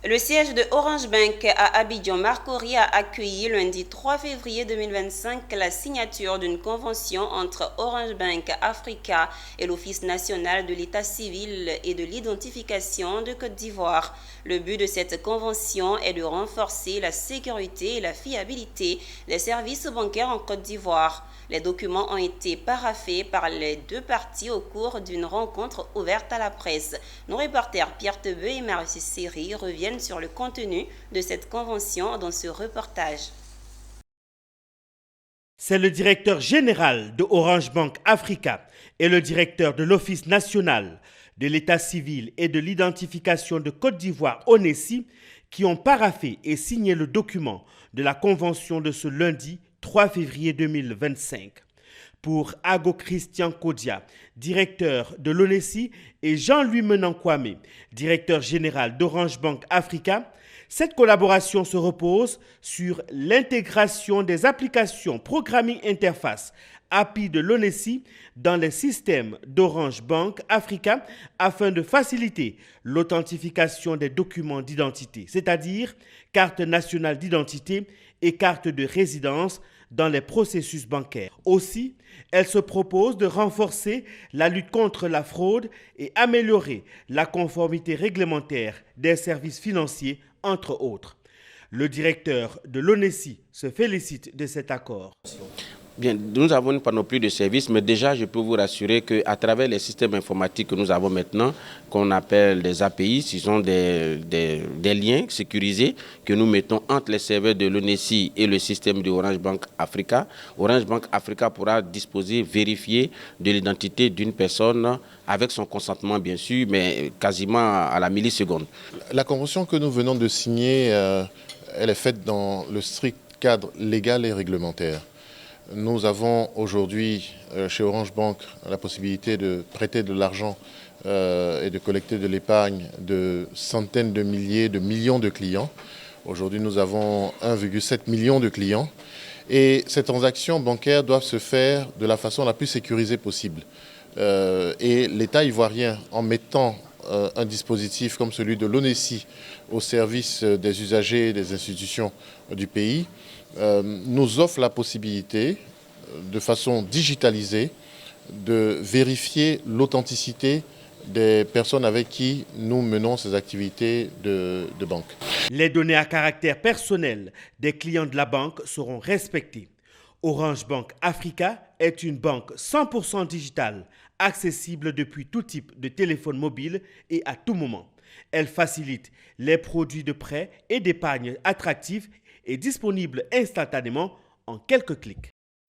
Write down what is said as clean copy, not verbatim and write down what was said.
Le siège de Orange Bank à Abidjan-Marcory a accueilli lundi 3 février 2025 la signature d'une convention entre Orange Bank Africa et l'Office national de l'état civil et de l'identification de Côte d'Ivoire. Le but de cette convention est de renforcer la sécurité et la fiabilité des services bancaires en Côte d'Ivoire. Les documents ont été paraphés par les deux parties au cours d'une rencontre ouverte à la presse. Nos reporters Pierre Tebeu et Marie Seri reviennent sur le contenu de cette convention dans ce reportage. C'est le directeur général de Orange Bank Africa et le directeur de l'Office national de l'état civil et de l'identification de Côte d'Ivoire, ONESI, qui ont paraphé et signé le document de la convention de ce lundi 3 février 2025. Pour Ago Christian Kodia, directeur de l'ONESI, et Jean-Louis Menankwame, directeur général d'Orange Bank Africa, cette collaboration se repose sur l'intégration des applications Programming Interface API de l'ONESI dans les systèmes d'Orange Bank Africa afin de faciliter l'authentification des documents d'identité, c'est-à-dire carte nationale d'identité et carte de résidence dans les processus bancaires. Aussi, elle se propose de renforcer la lutte contre la fraude et améliorer la conformité réglementaire des services financiers, entre autres. Le directeur de l'ONESI se félicite de cet accord. Bien, nous avons une panoplie de services, mais déjà, je peux vous rassurer qu'à travers les systèmes informatiques que nous avons maintenant, qu'on appelle des API, ce sont des liens sécurisés que nous mettons entre les serveurs de l'ONESI et le système de Orange Bank Africa. Orange Bank Africa pourra disposer, vérifier de l'identité d'une personne avec son consentement, bien sûr, mais quasiment à la milliseconde. La convention que nous venons de signer, elle est faite dans le strict cadre légal et réglementaire. Nous avons aujourd'hui chez Orange Bank la possibilité de prêter de l'argent et de collecter de l'épargne de centaines de milliers, de millions de clients. Aujourd'hui, nous avons 1,7 million de clients et ces transactions bancaires doivent se faire de la façon la plus sécurisée possible. Et l'État ivoirien, en mettant un dispositif comme celui de l'ONESI au service des usagers et des institutions du pays, nous offre la possibilité, de façon digitalisée, de vérifier l'authenticité des personnes avec qui nous menons ces activités de banque. Les données à caractère personnel des clients de la banque seront respectées. Orange Bank Africa est une banque 100% digitale, accessible depuis tout type de téléphone mobile et à tout moment. Elle facilite les produits de prêt et d'épargne attractifs et disponibles instantanément en quelques clics.